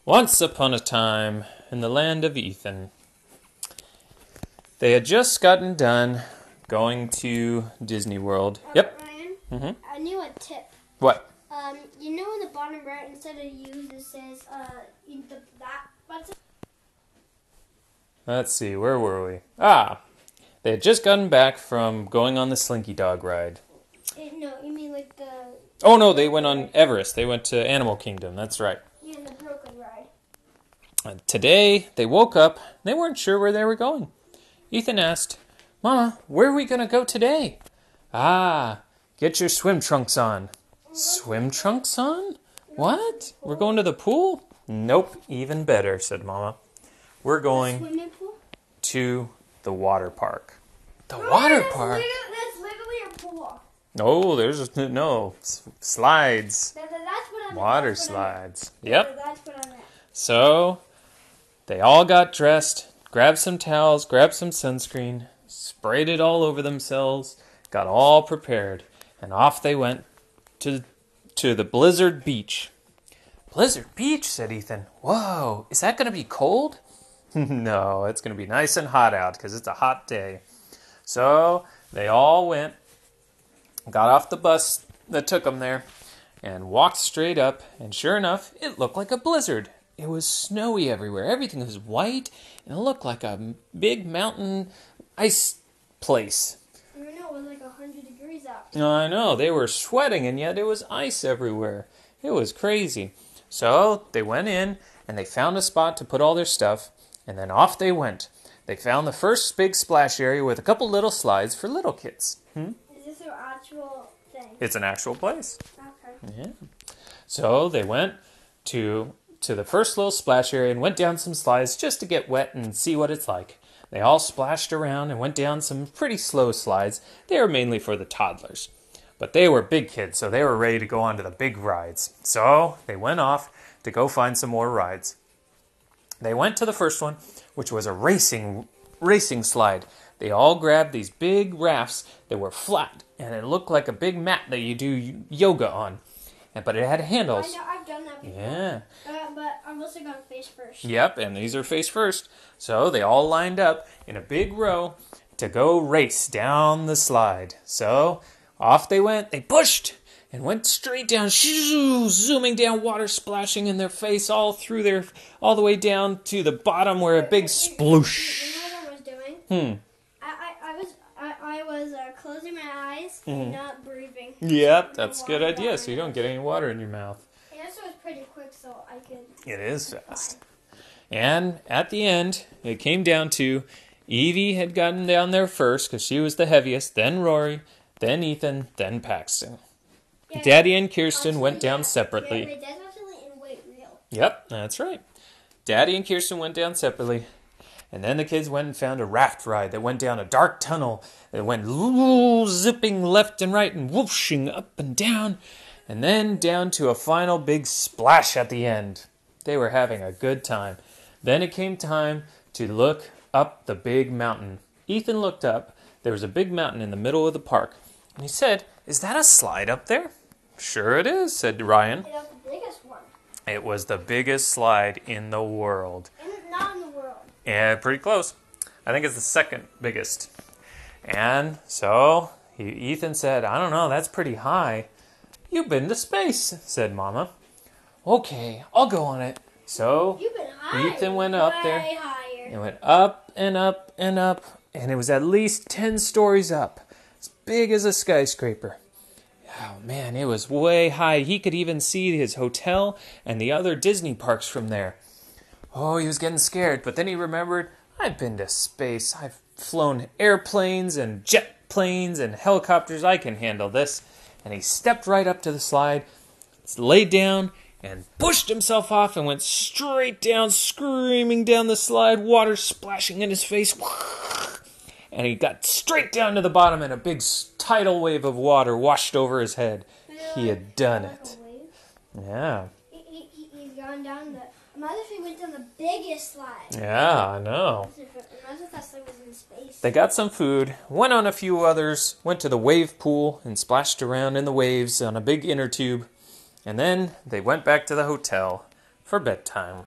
Once upon a time, in the land of Ethan, they had just gotten done going to Disney World. Yep. Ryan, Mm-hmm. I knew a tip. What? You know in the bottom right, instead of use, it says, that button? Let's see, where were we? They had just gotten back from going on the Slinky Dog ride. No, you mean like the... Oh no, they went on Everest. They went to Animal Kingdom, that's right. Yeah, the broken ride. And today, they woke up, they weren't sure where they were going. Ethan asked, "Mama, where are we going to go today?" Get your swim trunks on. Swim trunks on? What? We're going to the pool? Nope, even better, said Mama. We're going Swimming pool? to the water park. The water park? That's literally a pool. No, there's no slides. That's what I meant. Water That's what I slides. meant. Yep. That's what I meant. So, they all got dressed, grabbed some towels, grabbed some sunscreen, sprayed it all over themselves, got all prepared, and off they went to the Blizzard Beach. Blizzard Beach, said Ethan. Whoa, is that going to be cold? No, it's going to be nice and hot out because it's a hot day. So, they all went, got off the bus that took them there, and walked straight up, and sure enough, it looked like a blizzard. It was snowy everywhere. Everything was white, and it looked like a big mountain ice place. You know, it was like 100 degrees out. I know, they were sweating, and yet it was ice everywhere. It was crazy. So they went in, and they found a spot to put all their stuff, and then off they went. They found the first big splash area with a couple little slides for little kids. Is this an actual thing? It's an actual place. Okay. Yeah. So they went to the first little splash area and went down some slides just to get wet and see what it's like. They all splashed around and went down some pretty slow slides. They were mainly for the toddlers. But they were big kids, so they were ready to go on to the big rides. So they went off to go find some more rides. They went to the first one, which was a racing slide. They all grabbed these big rafts that were flat, and it looked like a big mat that you do yoga on. But it had handles. I know, I've done that before. Yeah. But I'm also going face first. Yep, and these are face first. So they all lined up in a big row to go race down the slide. So off they went. They pushed and went straight down, zooming down, water splashing in their face all the way down to the bottom where a big sploosh. You know what I was doing? I was closing my eyes and not breathing. Yep, that's a good idea, so you don't get any water in your mouth. And also it was pretty quick, so I could... It is fast. And at the end, it came down to Evie had gotten down there first because she was the heaviest, then Rory, then Ethan, then Paxton. Yeah, Daddy and Kirsten went down separately. Yeah, my dad's actually in weight real. Yep, that's right. Daddy and Kirsten went down separately. And then the kids went and found a raft ride that went down a dark tunnel that went zipping left and right and whooshing up and down. And then down to a final big splash at the end. They were having a good time. Then it came time to look up the big mountain. Ethan looked up. There was a big mountain in the middle of the park. And he said, "Is that a slide up there?" "Sure it is," said Ryan. It was the biggest one. It was the biggest slide in the world. Not in the world. Yeah, pretty close. I think it's the second biggest. And so Ethan said, "I don't know, that's pretty high." "You've been to space," said Mama. "Okay, I'll go on it." So You've been high. Ethan went up there. Way higher. It went up and up and up, and it was at least 10 stories up, as big as a skyscraper. Oh man, it was way high. He could even see his hotel and the other Disney parks from there. Oh, he was getting scared, but then he remembered, I've been to space. I've flown airplanes and jet planes and helicopters. I can handle this. And he stepped right up to the slide, laid down, and pushed himself off and went straight down, screaming down the slide, water splashing in his face. And he got straight down to the bottom, and a big tidal wave of water washed over his head. He had done it. Yeah. He's gone down the... Imagine if he went down the biggest slide. Yeah, I know. Imagine if that slide was in space. They got some food, went on a few others, went to the wave pool and splashed around in the waves on a big inner tube. And then they went back to the hotel for bedtime.